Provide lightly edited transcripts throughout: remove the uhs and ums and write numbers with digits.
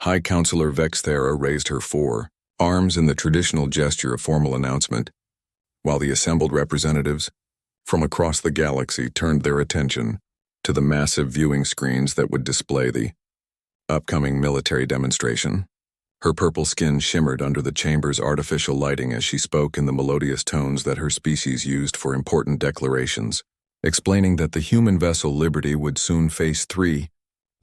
High Counselor Vexthera raised her arms in the traditional gesture of formal announcement, while the assembled representatives from across the galaxy turned their attention to the massive viewing screens that would display the upcoming military demonstration. Her purple skin shimmered under the chamber's artificial lighting as she spoke in the melodious tones that her species used for important declarations, explaining that the human vessel Liberty would soon face 3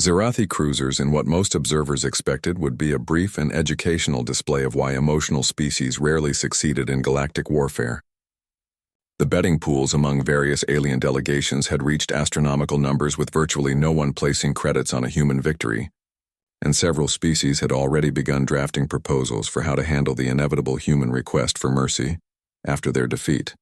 Zarathi cruisers in what most observers expected would be a brief and educational display of why emotional species rarely succeeded in galactic warfare. The betting pools among various alien delegations had reached astronomical numbers, with virtually no one placing credits on a human victory, and several species had already begun drafting proposals for how to handle the inevitable human request for mercy after their defeat.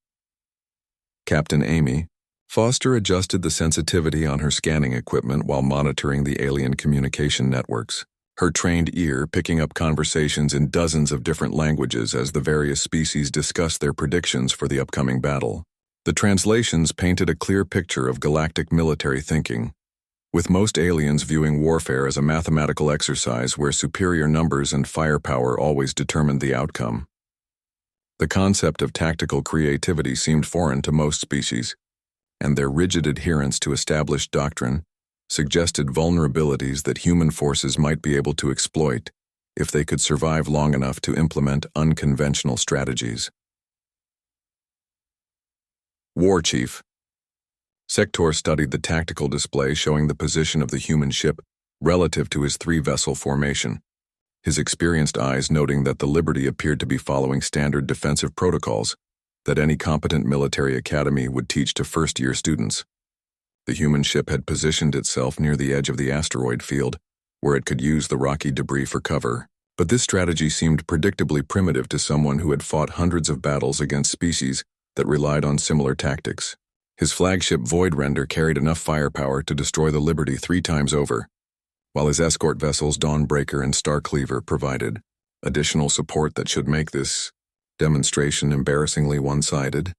Captain Amy Foster adjusted the sensitivity on her scanning equipment while monitoring the alien communication networks, her trained ear picking up conversations in dozens of different languages as the various species discussed their predictions for the upcoming battle. The translations painted a clear picture of galactic military thinking, with most aliens viewing warfare as a mathematical exercise where superior numbers and firepower always determined the outcome. The concept of tactical creativity seemed foreign to most species, and their rigid adherence to established doctrine suggested vulnerabilities that human forces might be able to exploit if they could survive long enough to implement unconventional strategies. War Chief Sector studied the tactical display showing the position of the human ship relative to his 3-vessel formation, his experienced eyes noting that the Liberty appeared to be following standard defensive protocols that any competent military academy would teach to first-year students. The human ship had positioned itself near the edge of the asteroid field, where it could use the rocky debris for cover, but this strategy seemed predictably primitive to someone who had fought hundreds of battles against species that relied on similar tactics. His flagship Voidrender carried enough firepower to destroy the Liberty 3 times over, while his escort vessels Dawnbreaker and Starcleaver provided additional support that should make this demonstration embarrassingly one-sided.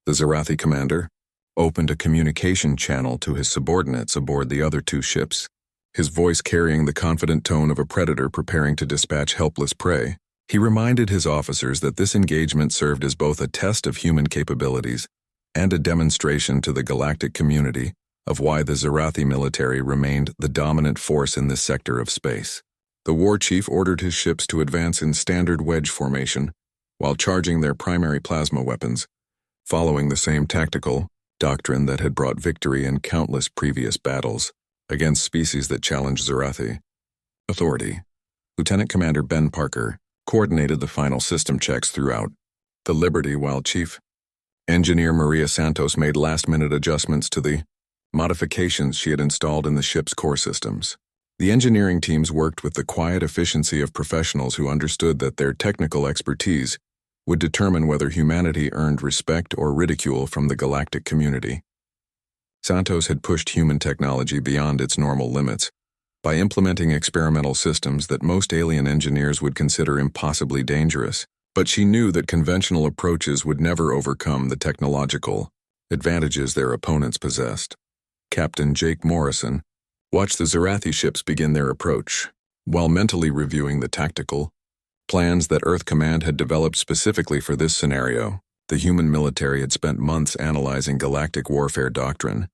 The Zarathi commander opened a communication channel to his subordinates aboard the other 2 ships, his voice carrying the confident tone of a predator preparing to dispatch helpless prey. He reminded his officers that this engagement served as both a test of human capabilities and a demonstration to the galactic community of why the Zarathi military remained the dominant force in this sector of space. The war chief ordered his ships to advance in standard wedge formation while charging their primary plasma weapons, following the same tactical doctrine that had brought victory in countless previous battles against species that challenged Zarathi authority. Lieutenant Commander Ben Parker coordinated the final system checks throughout the Liberty, while Chief Engineer Maria Santos made last-minute adjustments to the modifications she had installed in the ship's core systems. The engineering teams worked with the quiet efficiency of professionals who understood that their technical expertise would determine whether humanity earned respect or ridicule from the galactic community. Santos had pushed human technology beyond its normal limits by implementing experimental systems that most alien engineers would consider impossibly dangerous, but she knew that conventional approaches would never overcome the technological advantages their opponents possessed. Captain Jake Morrison watched the Zarathi ships begin their approach, while mentally reviewing the tactical plans that Earth Command had developed specifically for this scenario. The human military had spent months analyzing galactic warfare doctrine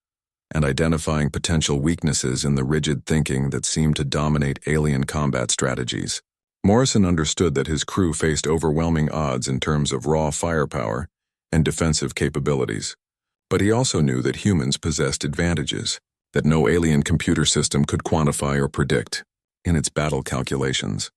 and identifying potential weaknesses in the rigid thinking that seemed to dominate alien combat strategies. Morrison understood that his crew faced overwhelming odds in terms of raw firepower and defensive capabilities, but he also knew that humans possessed advantages that no alien computer system could quantify or predict in its battle calculations.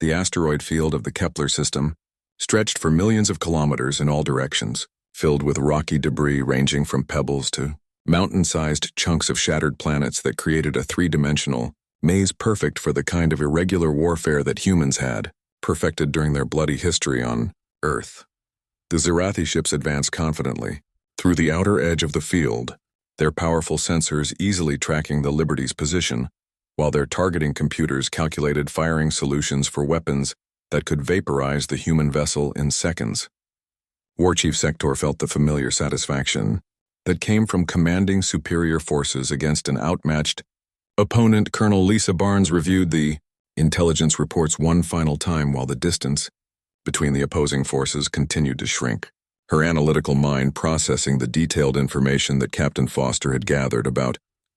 The asteroid field of the Kepler system stretched for millions of kilometers in all directions, filled with rocky debris ranging from pebbles to mountain-sized chunks of shattered planets that created a 3-dimensional maze perfect for the kind of irregular warfare that humans had perfected during their bloody history on Earth. The Zarathi ships advanced confidently through the outer edge of the field, their powerful sensors easily tracking the Liberty's position, while their targeting computers calculated firing solutions for weapons that could vaporize the human vessel in seconds. War Chief Sector felt the familiar satisfaction that came from commanding superior forces against an outmatched opponent. Colonel Lisa Barnes reviewed the Intelligence reports one final time while the distance between the opposing forces continued to shrink. Her analytical mind processing the detailed information that Captain Foster had gathered about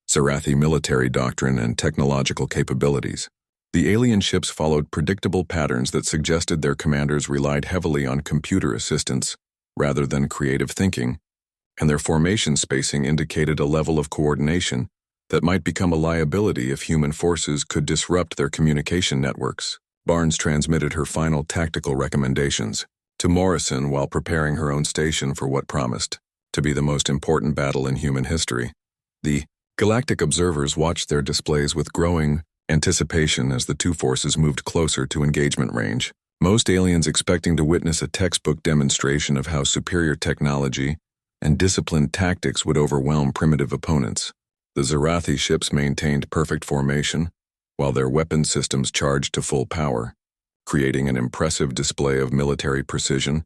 Zarathi military doctrine and technological capabilities. The alien ships followed predictable patterns that suggested their commanders relied heavily on computer assistance rather than creative thinking, and their formation spacing indicated a level of coordination that might become a liability if human forces could disrupt their communication networks. Barnes transmitted her final tactical recommendations to Morrison while preparing her own station for what promised to be the most important battle in human history. The galactic observers watched their displays with growing anticipation as the two forces moved closer to engagement range. Most aliens expecting to witness a textbook demonstration of how superior technology and disciplined tactics would overwhelm primitive opponents. The Zarathi ships maintained perfect formation, while their weapon systems charged to full power, creating an impressive display of military precision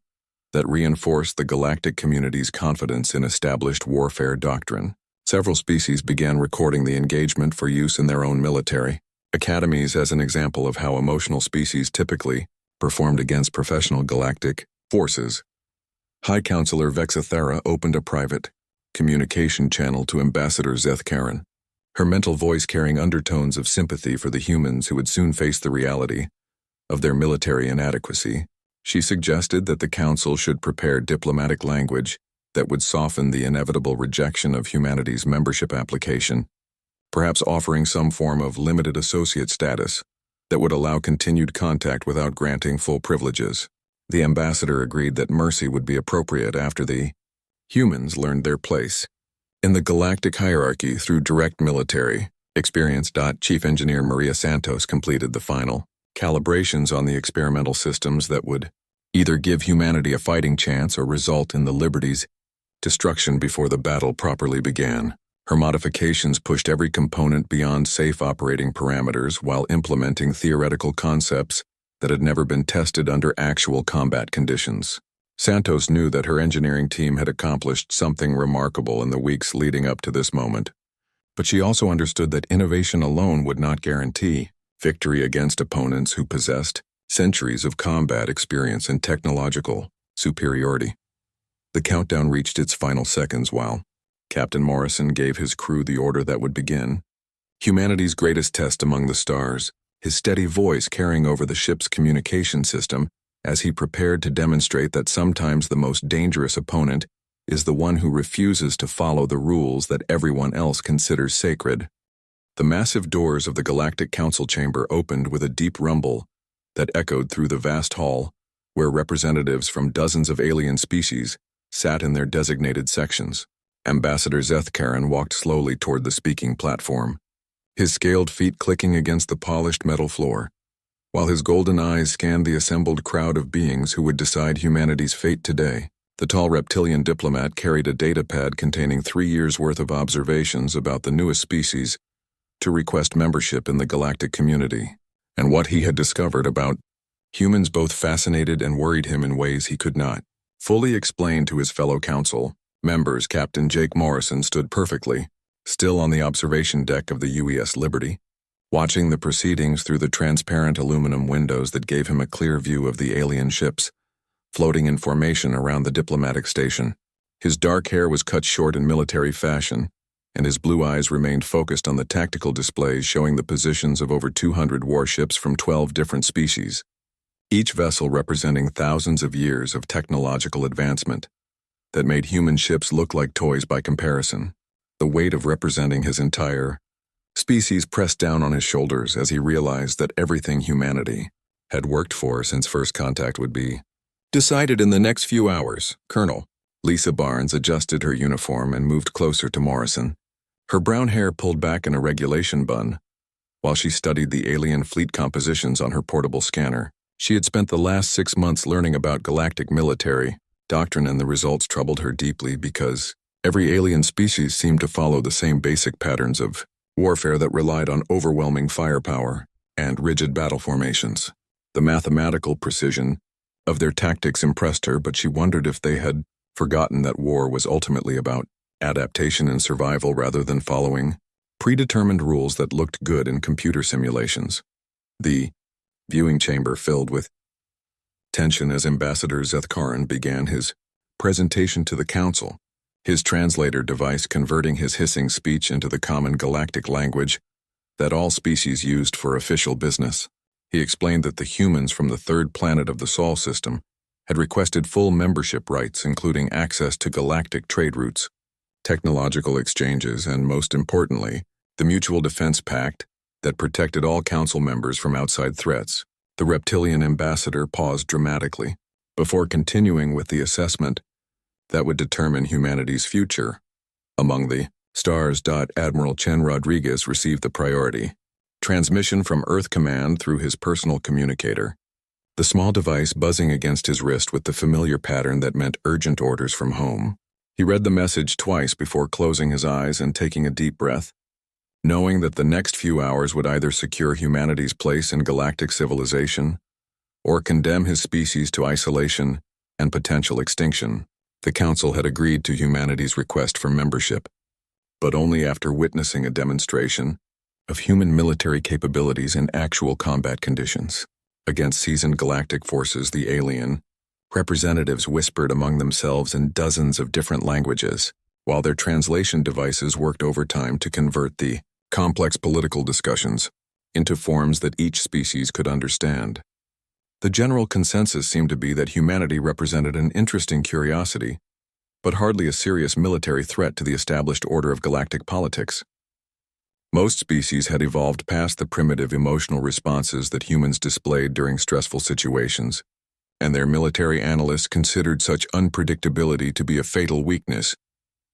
that reinforced the galactic community's confidence in established warfare doctrine. Several species began recording the engagement for use in their own military academies as an example of how emotional species typically performed against professional galactic forces. High Counselor Vexathera opened a private communication channel to Ambassador Zethkaren, her mental voice carrying undertones of sympathy for the humans who would soon face the reality of their military inadequacy. She suggested that the Council should prepare diplomatic language that would soften the inevitable rejection of humanity's membership application, perhaps offering some form of limited associate status that would allow continued contact without granting full privileges. The ambassador agreed that mercy would be appropriate after the humans learned their place in the galactic hierarchy through direct military experience. Chief Engineer Maria Santos completed the final calibrations on the experimental systems that would either give humanity a fighting chance or result in the Liberty's destruction before the battle properly began. Her modifications pushed every component beyond safe operating parameters while implementing theoretical concepts that had never been tested under actual combat conditions. Santos knew that her engineering team had accomplished something remarkable in the weeks leading up to this moment, but she also understood that innovation alone would not guarantee victory against opponents who possessed centuries of combat experience and technological superiority. The countdown reached its final seconds while Captain Morrison gave his crew the order that would begin humanity's greatest test among the stars, his steady voice carrying over the ship's communication system as he prepared to demonstrate that sometimes the most dangerous opponent is the one who refuses to follow the rules that everyone else considers sacred. The massive doors of the Galactic Council chamber opened with a deep rumble that echoed through the vast hall, where representatives from dozens of alien species sat in their designated sections. Ambassador Zethkaren walked slowly toward the speaking platform, his scaled feet clicking against the polished metal floor, while his golden eyes scanned the assembled crowd of beings who would decide humanity's fate today. The tall reptilian diplomat carried a datapad containing 3 years' worth of observations about the newest species to request membership in the galactic community, and what he had discovered about humans both fascinated and worried him in ways he could not fully explain to his fellow council members. Captain Jake Morrison stood perfectly still on the observation deck of the UES Liberty, watching the proceedings through the transparent aluminum windows that gave him a clear view of the alien ships floating in formation around the diplomatic station. His dark hair was cut short in military fashion, and his blue eyes remained focused on the tactical displays showing the positions of over 200 warships from 12 different species, each vessel representing thousands of years of technological advancement that made human ships look like toys by comparison. The weight of representing his entire species pressed down on his shoulders as he realized that everything humanity had worked for since first contact would be decided in the next few hours. Colonel Lisa Barnes adjusted her uniform and moved closer to Morrison, her brown hair pulled back in a regulation bun, while she studied the alien fleet compositions on her portable scanner. She had spent the last 6 months learning about galactic military doctrine, and the results troubled her deeply because every alien species seemed to follow the same basic patterns of warfare that relied on overwhelming firepower and rigid battle formations. The mathematical precision of their tactics impressed her, but she wondered if they had forgotten that war was ultimately about adaptation and survival rather than following predetermined rules that looked good in computer simulations. The viewing chamber filled with tension as Ambassador Zethkaran began his presentation to the Council, his translator device converting his hissing speech into the common galactic language that all species used for official business. He explained that the humans from the third planet of the Sol system had requested full membership rights, including access to galactic trade routes, technological exchanges, and most importantly, the Mutual Defense Pact that protected all Council members from outside threats. The reptilian ambassador paused dramatically before continuing with the assessment that would determine humanity's future. Among the stars. Admiral Chen Rodriguez received the priority transmission from Earth Command through his personal communicator, the small device buzzing against his wrist with the familiar pattern that meant urgent orders from home. He read the message twice before closing his eyes and taking a deep breath, knowing that the next few hours would either secure humanity's place in galactic civilization or condemn his species to isolation and potential extinction. The Council had agreed to humanity's request for membership, but only after witnessing a demonstration of human military capabilities in actual combat conditions. Against seasoned galactic forces, the alien representatives whispered among themselves in dozens of different languages, while their translation devices worked overtime to convert the complex political discussions into forms that each species could understand. The general consensus seemed to be that humanity represented an interesting curiosity, but hardly a serious military threat to the established order of galactic politics. Most species had evolved past the primitive emotional responses that humans displayed during stressful situations, and their military analysts considered such unpredictability to be a fatal weakness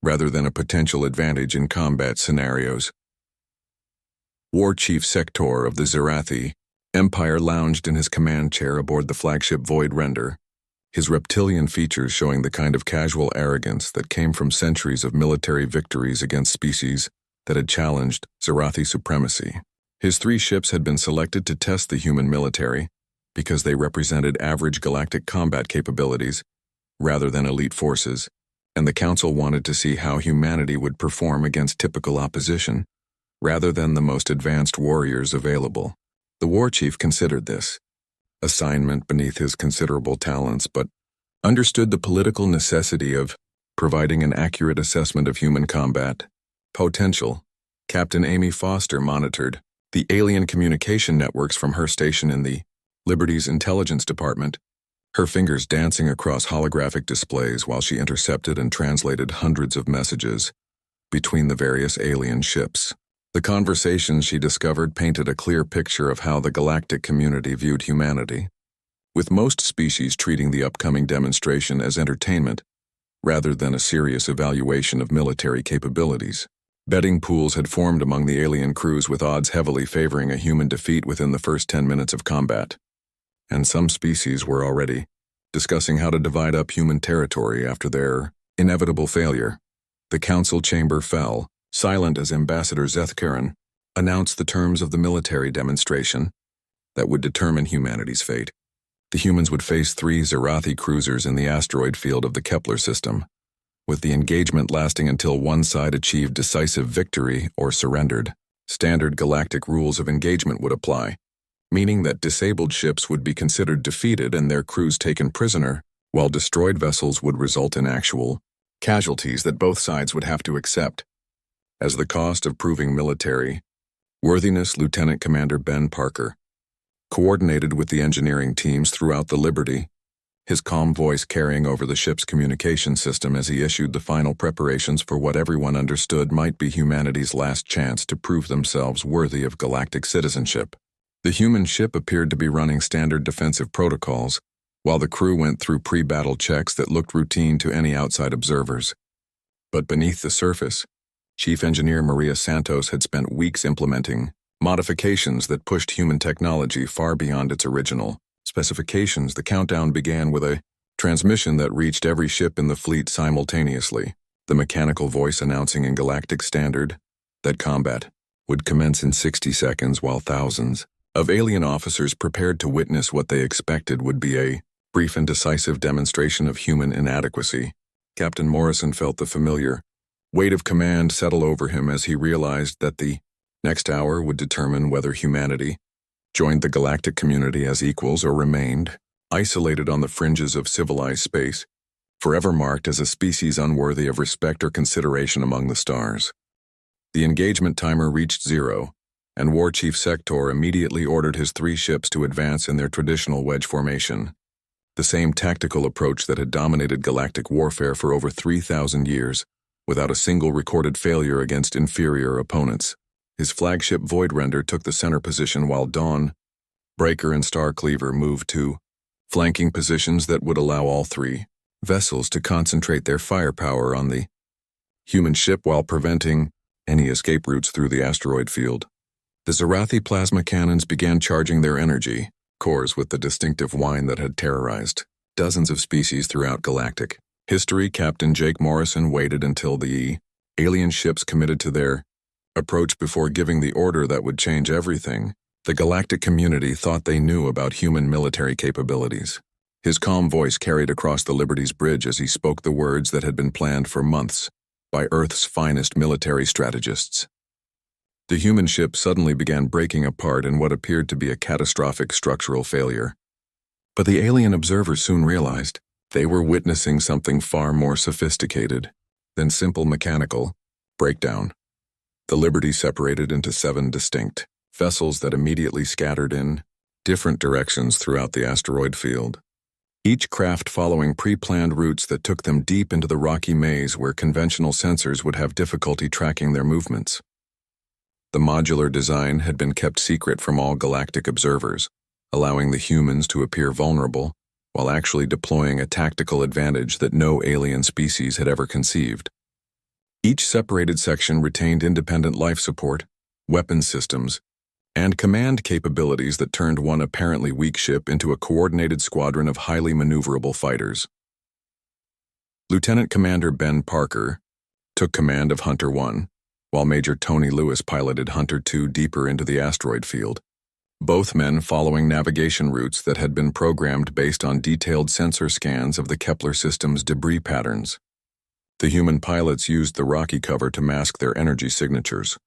rather than a potential advantage in combat scenarios. War Chief Sector of the Zerathi Empire lounged in his command chair aboard the flagship Void Render, his reptilian features showing the kind of casual arrogance that came from centuries of military victories against species that had challenged Zerathi supremacy. His 3 ships had been selected to test the human military because they represented average galactic combat capabilities rather than elite forces, and the Council wanted to see how humanity would perform against typical opposition rather than the most advanced warriors available. The War Chief considered this assignment beneath his considerable talents, but understood the political necessity of providing an accurate assessment of human combat potential. Captain Amy Foster monitored the alien communication networks from her station in the Liberty's Intelligence Department, her fingers dancing across holographic displays while she intercepted and translated hundreds of messages between the various alien ships. The conversations she discovered painted a clear picture of how the galactic community viewed humanity, with most species treating the upcoming demonstration as entertainment rather than a serious evaluation of military capabilities. Betting pools had formed among the alien crews with odds heavily favoring a human defeat within the first 10 minutes of combat, and some species were already discussing how to divide up human territory after their inevitable failure. The Council chamber fell, silent as Ambassador Zethkaran announced the terms of the military demonstration that would determine humanity's fate. The humans would face 3 Zerathi cruisers in the asteroid field of the Kepler system, with the engagement lasting until one side achieved decisive victory or surrendered. Standard galactic rules of engagement would apply, meaning that disabled ships would be considered defeated and their crews taken prisoner, while destroyed vessels would result in actual casualties that both sides would have to accept. As the cost of proving military worthiness, Lieutenant Commander Ben Parker coordinated with the engineering teams throughout the Liberty, his calm voice carrying over the ship's communication system as he issued the final preparations for what everyone understood might be humanity's last chance to prove themselves worthy of galactic citizenship. The human ship appeared to be running standard defensive protocols, while the crew went through pre-battle checks that looked routine to any outside observers. But beneath the surface, Chief Engineer Maria Santos had spent weeks implementing modifications that pushed human technology far beyond its original specifications. The countdown began with a transmission that reached every ship in the fleet simultaneously, the mechanical voice announcing in galactic standard that combat would commence in 60 seconds, while thousands of alien officers prepared to witness what they expected would be a brief and decisive demonstration of human inadequacy. Captain Morrison felt the familiar weight of command settle over him as he realized that the next hour would determine whether humanity joined the galactic community as equals or remained isolated on the fringes of civilized space, forever marked as a species unworthy of respect or consideration among the stars. The engagement timer reached 0, and War Chief Sector immediately ordered his 3 ships to advance in their traditional wedge formation, the same tactical approach that had dominated galactic warfare for over 3,000 years, without a single recorded failure against inferior opponents. His flagship Voidrender took the center position while Dawn, Breaker, and Starcleaver moved to flanking positions that would allow all 3 vessels to concentrate their firepower on the human ship while preventing any escape routes through the asteroid field. The Zarathi plasma cannons began charging their energy cores with the distinctive whine that had terrorized dozens of species throughout galactic history. Captain Jake Morrison waited until the alien ships committed to their approach before giving the order that would change everything. The galactic community thought they knew about human military capabilities. His calm voice carried across the Liberty's bridge as he spoke the words that had been planned for months by Earth's finest military strategists. The human ship suddenly began breaking apart in what appeared to be a catastrophic structural failure. But the alien observers soon realized they were witnessing something far more sophisticated than simple mechanical breakdown. The Liberty separated into 7 distinct vessels that immediately scattered in different directions throughout the asteroid field, each craft following pre-planned routes that took them deep into the rocky maze where conventional sensors would have difficulty tracking their movements. The modular design had been kept secret from all galactic observers, allowing the humans to appear vulnerable while actually deploying a tactical advantage that no alien species had ever conceived. Each separated section retained independent life support, weapons systems, and command capabilities that turned one apparently weak ship into a coordinated squadron of highly maneuverable fighters. Lieutenant Commander Ben Parker took command of Hunter 1, while Major Tony Lewis piloted Hunter 2 deeper into the asteroid field, both men following navigation routes that had been programmed based on detailed sensor scans of the Kepler system's debris patterns. The human pilots used the rocky cover to mask their energy signatures,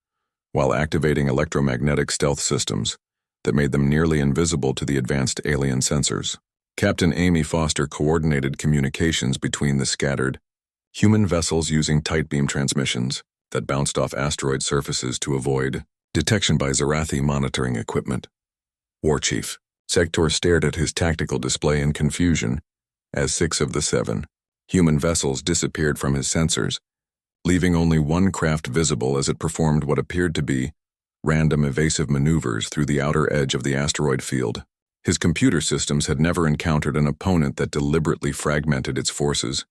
while activating electromagnetic stealth systems that made them nearly invisible to the advanced alien sensors. Captain Amy Foster coordinated communications between the scattered human vessels using tight beam transmissions that bounced off asteroid surfaces to avoid detection by Zarathi monitoring equipment. War Chief Sector stared at his tactical display in confusion as 6 of the 7 human vessels disappeared from his sensors, leaving only one craft visible as it performed what appeared to be random evasive maneuvers through the outer edge of the asteroid field. His computer systems had never encountered an opponent that deliberately fragmented its forces,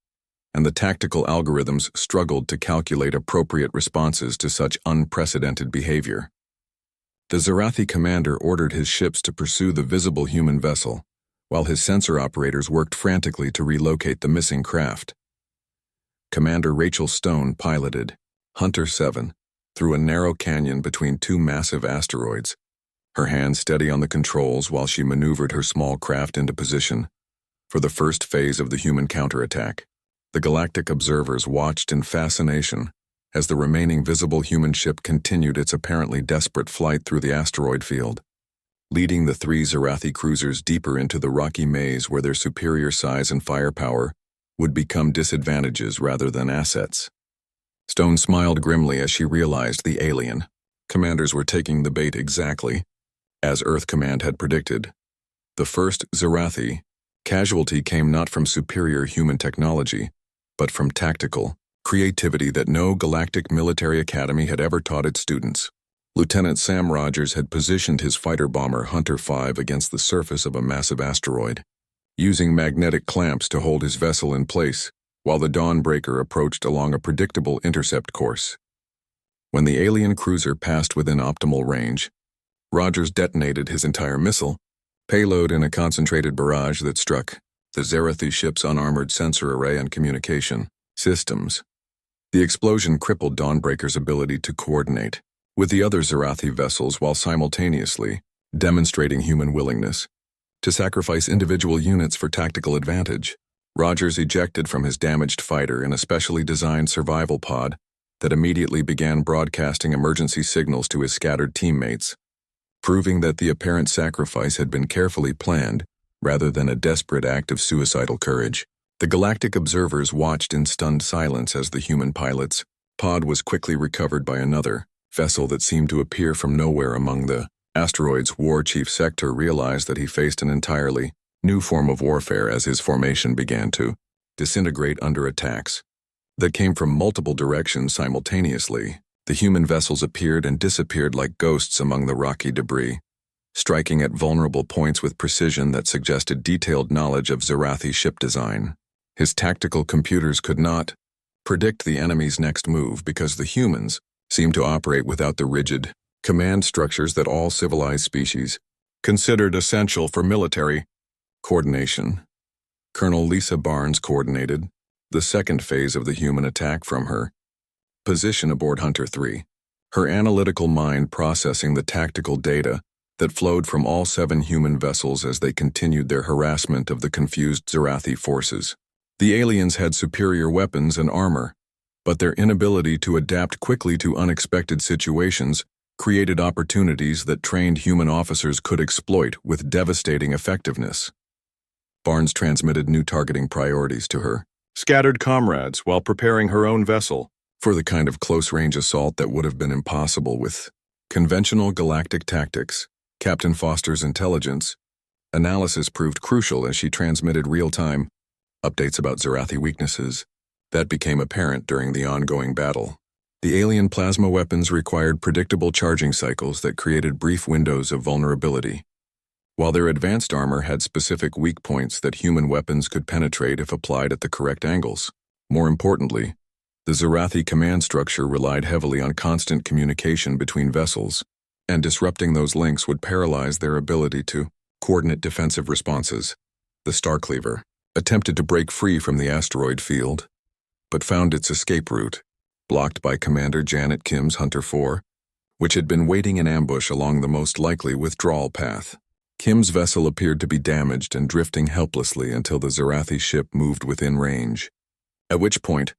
and the tactical algorithms struggled to calculate appropriate responses to such unprecedented behavior. The Zarathi commander ordered his ships to pursue the visible human vessel, while his sensor operators worked frantically to relocate the missing craft. Commander Rachel Stone piloted Hunter 7 through a narrow canyon between 2 massive asteroids, her hands steady on the controls while she maneuvered her small craft into position for the first phase of the human counterattack. The galactic observers watched in fascination as the remaining visible human ship continued its apparently desperate flight through the asteroid field, leading the 3 Zarathi cruisers deeper into the rocky maze where their superior size and firepower would become disadvantages rather than assets. Stone smiled grimly as she realized the alien commanders were taking the bait exactly as Earth Command had predicted. The first Zarathi casualty came not from superior human technology, but from tactical creativity that no galactic military academy had ever taught its students. Lieutenant Sam Rogers had positioned his fighter bomber Hunter 5 against the surface of a massive asteroid, using magnetic clamps to hold his vessel in place while the Dawnbreaker approached along a predictable intercept course. When the alien cruiser passed within optimal range, Rogers detonated his entire missile payload in a concentrated barrage that struck the Zarathi ship's unarmored sensor array and communication systems. The explosion crippled Dawnbreaker's ability to coordinate with the other Zarathi vessels while simultaneously demonstrating human willingness to sacrifice individual units for tactical advantage. Rogers ejected from his damaged fighter in a specially designed survival pod that immediately began broadcasting emergency signals to his scattered teammates proving that the apparent sacrifice had been carefully planned rather than a desperate act of suicidal courage. The galactic observers watched in stunned silence as the human pilot's pod was quickly recovered by another vessel that seemed to appear from nowhere among the asteroids. War Chief Sector realized that he faced an entirely new form of warfare as his formation began to disintegrate under attacks that came from multiple directions simultaneously. The human vessels appeared and disappeared like ghosts among the rocky debris, striking at vulnerable points with precision that suggested detailed knowledge of Zarathi ship design. His tactical computers could not predict the enemy's next move because the humans seemed to operate without the rigid command structures that all civilized species considered essential for military coordination. Colonel Lisa Barnes coordinated the second phase of the human attack from her position aboard Hunter 3, her analytical mind processing the tactical data that flowed from all 7 human vessels as they continued their harassment of the confused Zarathi forces. The aliens had superior weapons and armor, but their inability to adapt quickly to unexpected situations created opportunities that trained human officers could exploit with devastating effectiveness. Barnes transmitted new targeting priorities to her scattered comrades while preparing her own vessel for the kind of close-range assault that would have been impossible with conventional galactic tactics. Captain Foster's intelligence analysis proved crucial as she transmitted real-time updates about Zarathi weaknesses that became apparent during the ongoing battle. The alien plasma weapons required predictable charging cycles that created brief windows of vulnerability, while their advanced armor had specific weak points that human weapons could penetrate if applied at the correct angles. More importantly, the Zarathi command structure relied heavily on constant communication between vessels, and disrupting those links would paralyze their ability to coordinate defensive responses. The Starcleaver attempted to break free from the asteroid field, but found its escape route blocked by Commander Janet Kim's Hunter 4, which had been waiting in ambush along the most likely withdrawal path. Kim's vessel appeared to be damaged and drifting helplessly until the Zarathi ship moved within range, at which point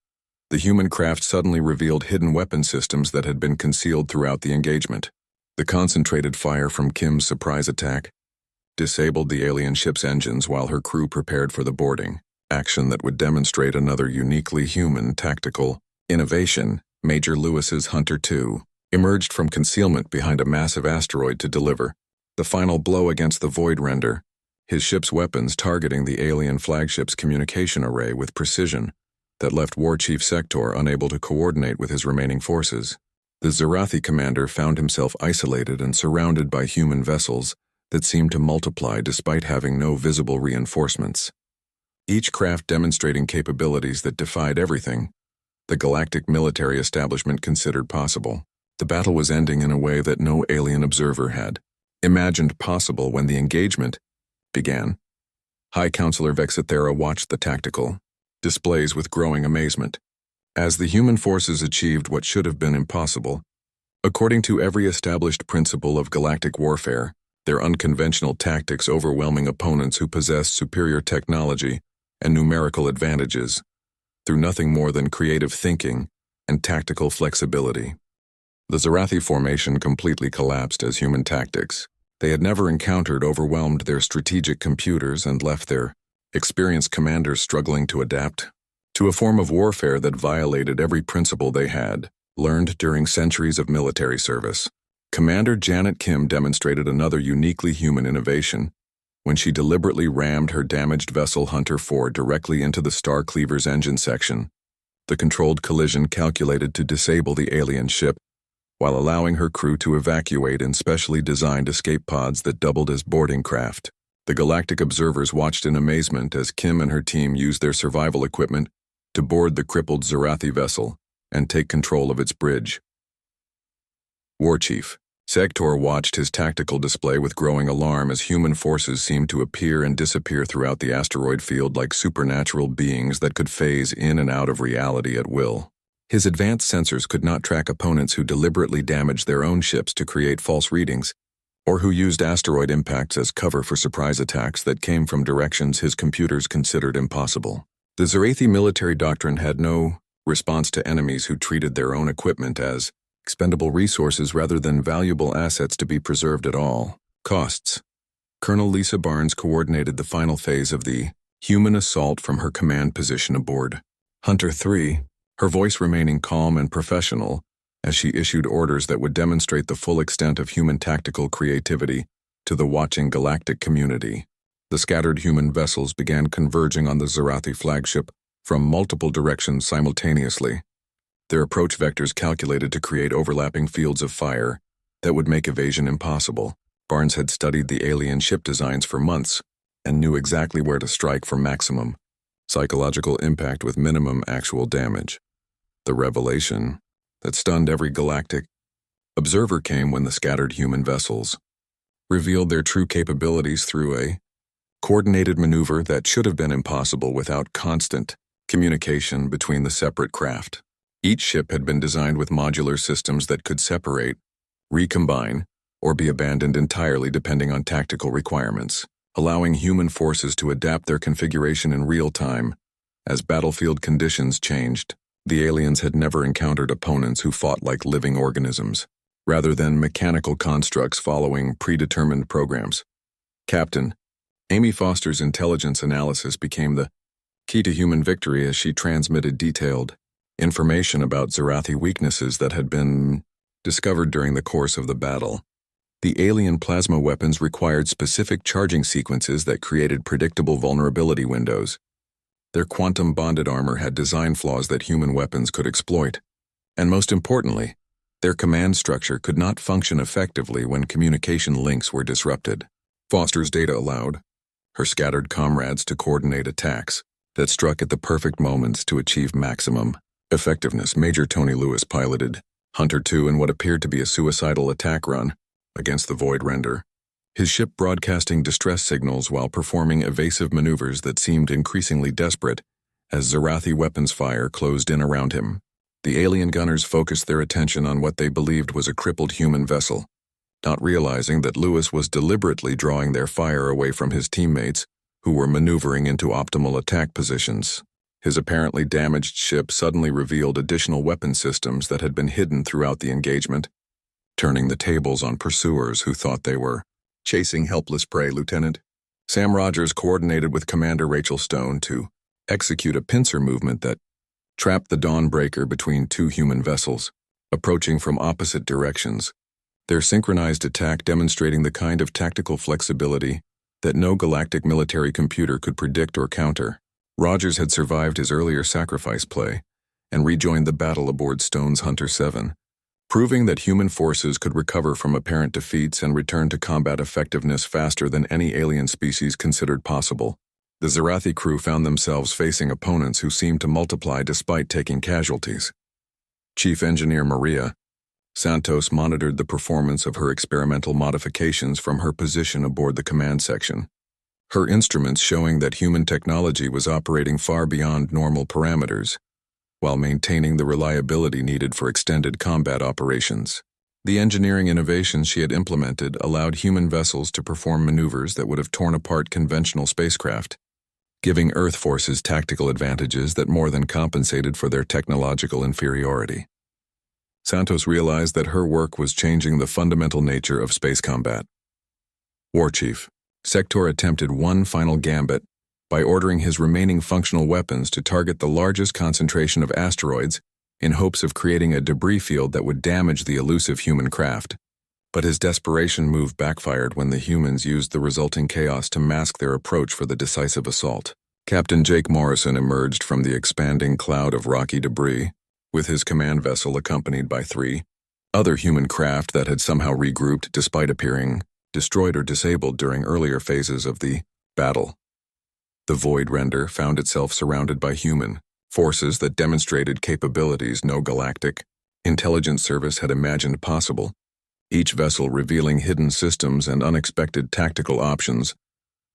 the human craft suddenly revealed hidden weapon systems that had been concealed throughout the engagement. The concentrated fire from Kim's surprise attack disabled the alien ship's engines while her crew prepared for the boarding, action that would demonstrate another uniquely human tactical innovation. Major Lewis's Hunter 2 emerged from concealment behind a massive asteroid to deliver the final blow against the Void Render, his ship's weapons targeting the alien flagship's communication array with precision that left War Chief Sector unable to coordinate with his remaining forces. The Zarathi commander found himself isolated and surrounded by human vessels that seemed to multiply despite having no visible reinforcements, each craft demonstrating capabilities that defied everything the galactic military establishment considered possible. The battle was ending in a way that no alien observer had imagined possible when the engagement began. High Counselor Vexithera watched the tactical displays with growing amazement. As the human forces achieved what should have been impossible, according to every established principle of galactic warfare, their unconventional tactics overwhelming opponents who possessed superior technology and numerical advantages through nothing more than creative thinking and tactical flexibility. The Zarathi formation completely collapsed as human tactics they had never encountered overwhelmed their strategic computers and left their experienced commanders struggling to adapt to a form of warfare that violated every principle they had learned during centuries of military service. Commander Janet Kim demonstrated another uniquely human innovation when she deliberately rammed her damaged vessel Hunter 4 directly into the Starcleaver's engine section. The controlled collision calculated to disable the alien ship, while allowing her crew to evacuate in specially designed escape pods that doubled as boarding craft. The galactic observers watched in amazement as Kim and her team used their survival equipment to board the crippled Zarathi vessel and take control of its bridge. War Chief Sector watched his tactical display with growing alarm as human forces seemed to appear and disappear throughout the asteroid field like supernatural beings that could phase in and out of reality at will. His advanced sensors could not track opponents who deliberately damaged their own ships to create false readings, or who used asteroid impacts as cover for surprise attacks that came from directions his computers considered impossible. The Zarathi military doctrine had no response to enemies who treated their own equipment as expendable resources rather than valuable assets to be preserved at all. Costs. Colonel Lisa Barnes coordinated the final phase of the human assault from her command position aboard Hunter 3, her voice remaining calm and professional as she issued orders that would demonstrate the full extent of human tactical creativity to the watching galactic community. The scattered human vessels began converging on the Zarathi flagship from multiple directions simultaneously, their approach vectors calculated to create overlapping fields of fire that would make evasion impossible. Barnes had studied the alien ship designs for months and knew exactly where to strike for maximum psychological impact with minimum actual damage. The revelation that stunned every galactic observer came when the scattered human vessels revealed their true capabilities through a coordinated maneuver that should have been impossible without constant communication between the separate craft. Each ship had been designed with modular systems that could separate, recombine, or be abandoned entirely depending on tactical requirements, allowing human forces to adapt their configuration in real time as battlefield conditions changed. The aliens had never encountered opponents who fought like living organisms, rather than mechanical constructs following predetermined programs. Captain Amy Foster's intelligence analysis became the key to human victory as she transmitted detailed information about Zarathi weaknesses that had been discovered during the course of the battle. The alien plasma weapons required specific charging sequences that created predictable vulnerability windows. Their quantum-bonded armor had design flaws that human weapons could exploit. And most importantly, their command structure could not function effectively when communication links were disrupted. Foster's data allowed her scattered comrades to coordinate attacks that struck at the perfect moments to achieve maximum effectiveness. Major Tony Lewis piloted Hunter 2 in what appeared to be a suicidal attack run against the Void Render, his ship broadcasting distress signals while performing evasive maneuvers that seemed increasingly desperate as Zarathi weapons fire closed in around him. The alien gunners focused their attention on what they believed was a crippled human vessel, not realizing that Lewis was deliberately drawing their fire away from his teammates who were maneuvering into optimal attack positions. His apparently damaged ship suddenly revealed additional weapon systems that had been hidden throughout the engagement, turning the tables on pursuers who thought they were chasing helpless prey. Lieutenant Sam Rogers coordinated with Commander Rachel Stone to execute a pincer movement that trapped the Dawnbreaker between two human vessels, approaching from opposite directions, their synchronized attack demonstrating the kind of tactical flexibility that no galactic military computer could predict or counter. Rogers had survived his earlier sacrifice play and rejoined the battle aboard Stone's Hunter 7, proving that human forces could recover from apparent defeats and return to combat effectiveness faster than any alien species considered possible. The Zarathi crew found themselves facing opponents who seemed to multiply despite taking casualties. Chief Engineer Maria Santos monitored the performance of her experimental modifications from her position aboard the command section, her instruments showing that human technology was operating far beyond normal parameters, while maintaining the reliability needed for extended combat operations. The engineering innovations she had implemented allowed human vessels to perform maneuvers that would have torn apart conventional spacecraft, giving Earth forces tactical advantages that more than compensated for their technological inferiority. Santos realized that her work was changing the fundamental nature of space combat. War Chief Sector attempted one final gambit by ordering his remaining functional weapons to target the largest concentration of asteroids in hopes of creating a debris field that would damage the elusive human craft. But his desperation move backfired when the humans used the resulting chaos to mask their approach for the decisive assault. Captain Jake Morrison emerged from the expanding cloud of rocky debris, with his command vessel accompanied by 3 other human craft that had somehow regrouped despite appearing destroyed or disabled during earlier phases of the battle. The Void Render found itself surrounded by human forces that demonstrated capabilities no galactic intelligence service had imagined possible, each vessel revealing hidden systems and unexpected tactical options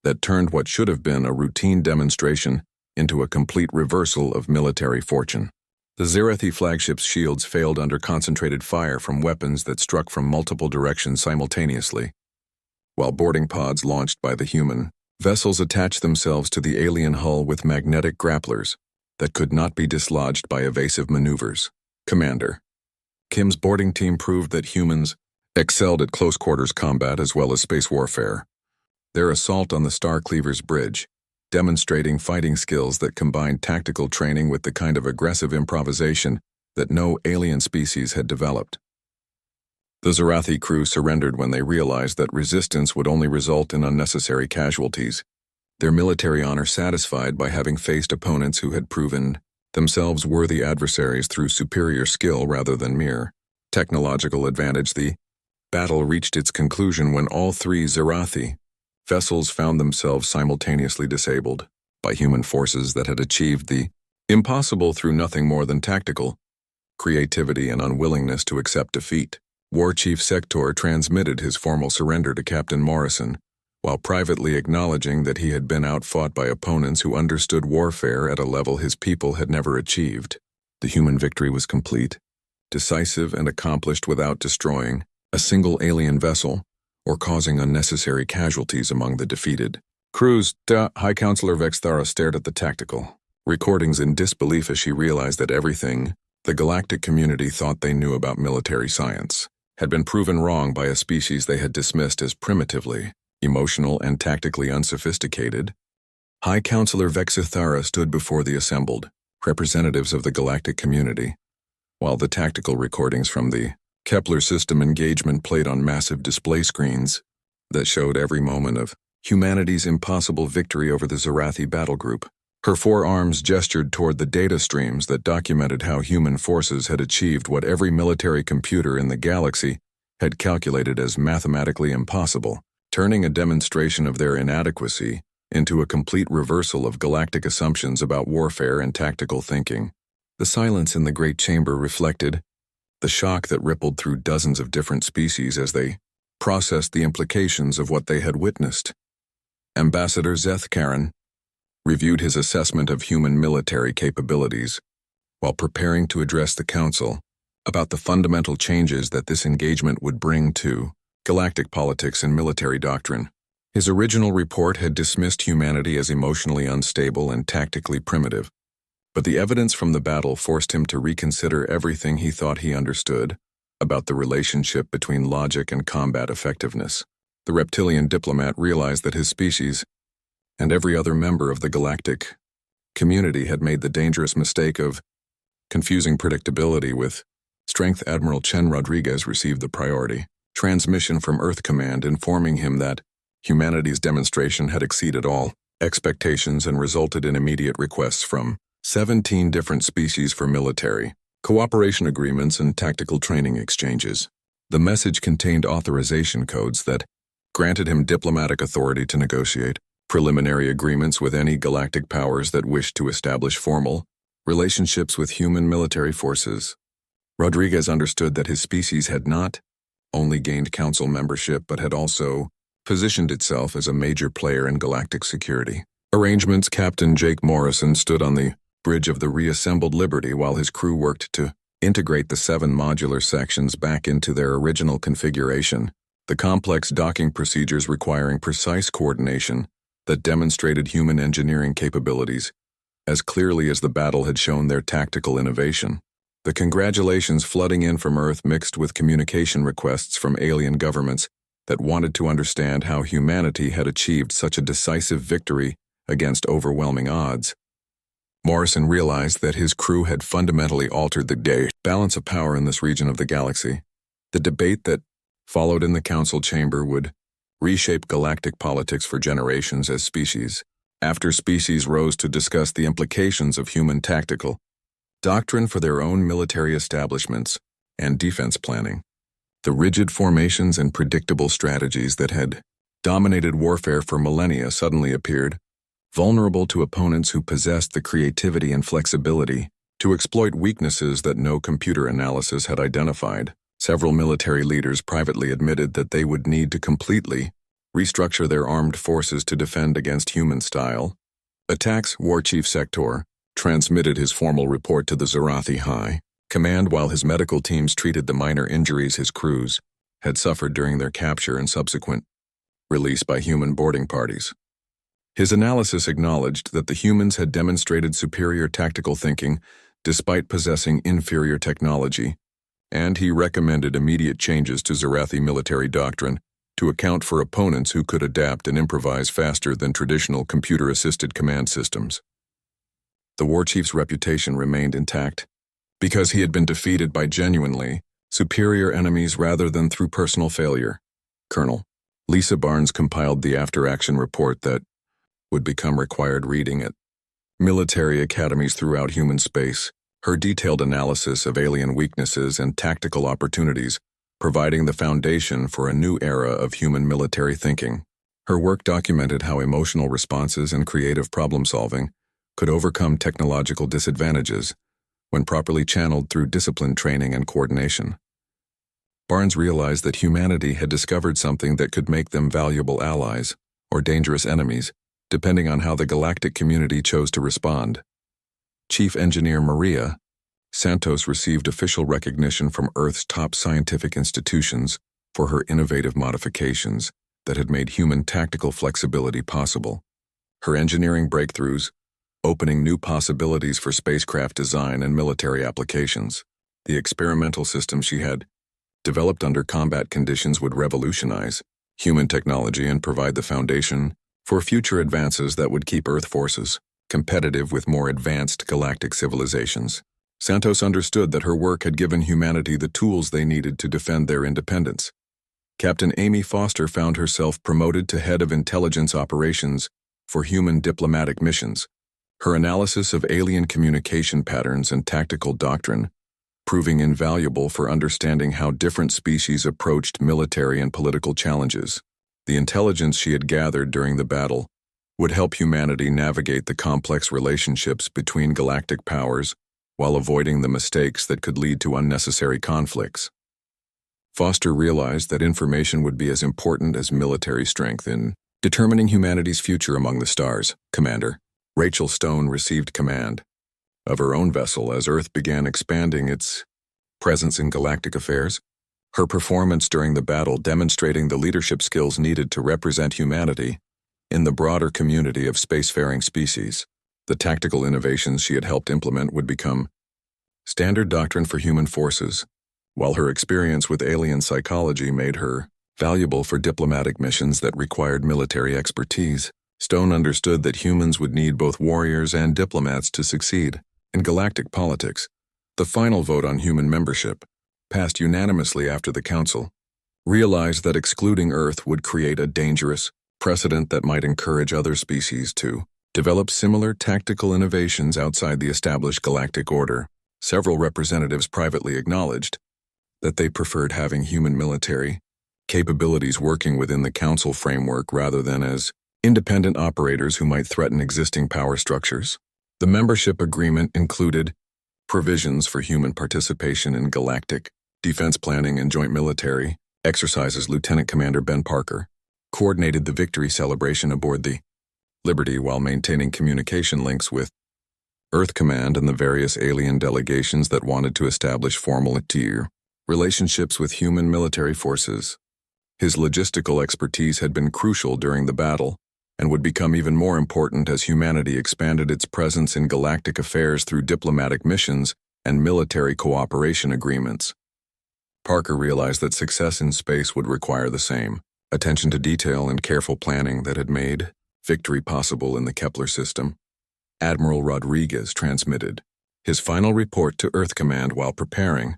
that turned what should have been a routine demonstration into a complete reversal of military fortune. The Zarathi flagship's shields failed under concentrated fire from weapons that struck from multiple directions simultaneously, while boarding pods launched by the human vessels attached themselves to the alien hull with magnetic grapplers that could not be dislodged by evasive maneuvers. Commander Kim's boarding team proved that humans excelled at close-quarters combat as well as space warfare. Their assault on the Star Cleaver's bridge, demonstrating fighting skills that combined tactical training with the kind of aggressive improvisation that no alien species had developed. The Zarathi crew surrendered when they realized that resistance would only result in unnecessary casualties, their military honor satisfied by having faced opponents who had proven themselves worthy adversaries through superior skill rather than mere technological advantage. The battle reached its conclusion when all three Zarathi vessels found themselves simultaneously disabled by human forces that had achieved the impossible through nothing more than tactical creativity and unwillingness to accept defeat. War Chief Sector transmitted his formal surrender to Captain Morrison, while privately acknowledging that he had been outfought by opponents who understood warfare at a level his people had never achieved. The human victory was complete, decisive, and accomplished without destroying a single alien vessel or causing unnecessary casualties among the defeated crews. High Counselor Vexthara stared at the tactical recordings in disbelief as she realized that everything the galactic community thought they knew about military science had been proven wrong by a species they had dismissed as primitively emotional and tactically unsophisticated. High Counselor Vexthara stood before the assembled representatives of the galactic community, while the tactical recordings from the Kepler system engagement played on massive display screens that showed every moment of humanity's impossible victory over the Zarathi battle group. Her forearms gestured toward the data streams that documented how human forces had achieved what every military computer in the galaxy had calculated as mathematically impossible, turning a demonstration of their inadequacy into a complete reversal of galactic assumptions about warfare and tactical thinking. The silence in the great chamber reflected the shock that rippled through dozens of different species as they processed the implications of what they had witnessed. Ambassador Zeth Karen reviewed his assessment of human military capabilities while preparing to address the Council about the fundamental changes that this engagement would bring to galactic politics and military doctrine. His original report had dismissed humanity as emotionally unstable and tactically primitive, but the evidence from the battle forced him to reconsider everything he thought he understood about the relationship between logic and combat effectiveness. The reptilian diplomat realized that his species and every other member of the galactic community had made the dangerous mistake of confusing predictability with strength. Admiral Chen Rodriguez received the priority transmission from Earth Command informing him that humanity's demonstration had exceeded all expectations and resulted in immediate requests from 17 different species for military cooperation agreements and tactical training exchanges. The message contained authorization codes that granted him diplomatic authority to negotiate preliminary agreements with any galactic powers that wished to establish formal relationships with human military forces. Rodriguez understood that his species had not only gained council membership but had also positioned itself as a major player in galactic security arrangements. Captain Jake Morrison stood on the bridge of the reassembled Liberty while his crew worked to integrate the 7 modular sections back into their original configuration, the complex docking procedures requiring precise coordination that demonstrated human engineering capabilities as clearly as the battle had shown their tactical innovation. The congratulations flooding in from Earth mixed with communication requests from alien governments that wanted to understand how humanity had achieved such a decisive victory against overwhelming odds. Morrison realized that his crew had fundamentally altered the balance of power in this region of the galaxy. The debate that followed in the council chamber would reshape galactic politics for generations as species after species rose to discuss the implications of human tactical doctrine for their own military establishments and defense planning. The rigid formations and predictable strategies that had dominated warfare for millennia suddenly appeared vulnerable to opponents who possessed the creativity and flexibility to exploit weaknesses that no computer analysis had identified. Several military leaders privately admitted that they would need to completely restructure their armed forces to defend against human-style attacks. War Chief Sector transmitted his formal report to the Zarathi High Command while his medical teams treated the minor injuries his crews had suffered during their capture and subsequent release by human boarding parties. His analysis acknowledged that the humans had demonstrated superior tactical thinking despite possessing inferior technology and he recommended immediate changes to Zarathi military doctrine to account for opponents who could adapt and improvise faster than traditional computer-assisted command systems. The war chief's reputation remained intact because he had been defeated by genuinely superior enemies rather than through personal failure. Colonel Lisa Barnes compiled the after-action report that would become required reading at military academies throughout human space, her detailed analysis of alien weaknesses and tactical opportunities, providing the foundation for a new era of human military thinking. Her work documented how emotional responses and creative problem-solving could overcome technological disadvantages when properly channeled through disciplined training and coordination. Barnes realized that humanity had discovered something that could make them valuable allies or dangerous enemies, depending on how the galactic community chose to respond. Chief Engineer Maria Santos received official recognition from Earth's top scientific institutions for her innovative modifications that had made human tactical flexibility possible. Her engineering breakthroughs, opening new possibilities for spacecraft design and military applications. The experimental system she had developed under combat conditions would revolutionize human technology and provide the foundation for future advances that would keep Earth forces competitive with more advanced galactic civilizations. Santos understood that her work had given humanity the tools they needed to defend their independence. Captain Amy Foster found herself promoted to head of intelligence operations for human diplomatic missions. Her analysis of alien communication patterns and tactical doctrine proving invaluable for understanding how different species approached military and political challenges. The intelligence she had gathered during the battle would help humanity navigate the complex relationships between galactic powers while avoiding the mistakes that could lead to unnecessary conflicts. Foster realized that information would be as important as military strength in determining humanity's future among the stars. Commander Rachel Stone received command of her own vessel as Earth began expanding its presence in galactic affairs. Her performance during the battle demonstrating the leadership skills needed to represent humanity in the broader community of spacefaring species. The tactical innovations she had helped implement would become standard doctrine for human forces, while her experience with alien psychology made her valuable for diplomatic missions that required military expertise. Stone understood that humans would need both warriors and diplomats to succeed. In galactic politics, the final vote on human membership, passed unanimously after the Council, realized that excluding Earth would create a dangerous precedent that might encourage other species to develop similar tactical innovations outside the established galactic order. Several representatives privately acknowledged that they preferred having human military capabilities working within the Council framework rather than as independent operators who might threaten existing power structures. The membership agreement included provisions for human participation in galactic defense planning and joint military exercises. Lieutenant Commander Ben Parker coordinated the victory celebration aboard the Liberty while maintaining communication links with Earth Command and the various alien delegations that wanted to establish formal relationships with human military forces. His logistical expertise had been crucial during the battle and would become even more important as humanity expanded its presence in galactic affairs through diplomatic missions and military cooperation agreements. Parker realized that success in space would require the same attention to detail and careful planning that had made victory possible in the Kepler system. Admiral Rodriguez transmitted his final report to Earth Command while preparing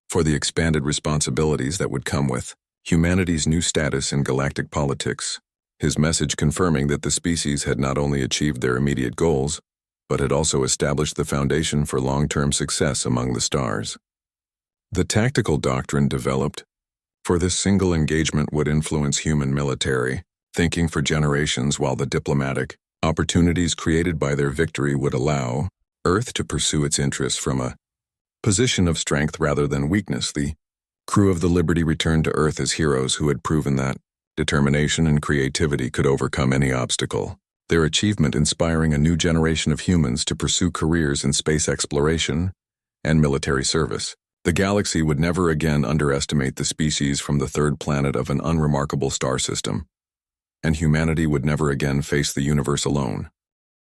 for the expanded responsibilities that would come with humanity's new status in galactic politics. His message confirming that the species had not only achieved their immediate goals, but had also established the foundation for long-term success among the stars. The tactical doctrine developed for this single engagement would influence human military thinking for generations, while the diplomatic opportunities created by their victory would allow Earth to pursue its interests from a position of strength rather than weakness. The crew of the Liberty returned to Earth as heroes who had proven that determination and creativity could overcome any obstacle, their achievement inspiring a new generation of humans to pursue careers in space exploration and military service. The galaxy would never again underestimate the species from the third planet of an unremarkable star system, and humanity would never again face the universe alone.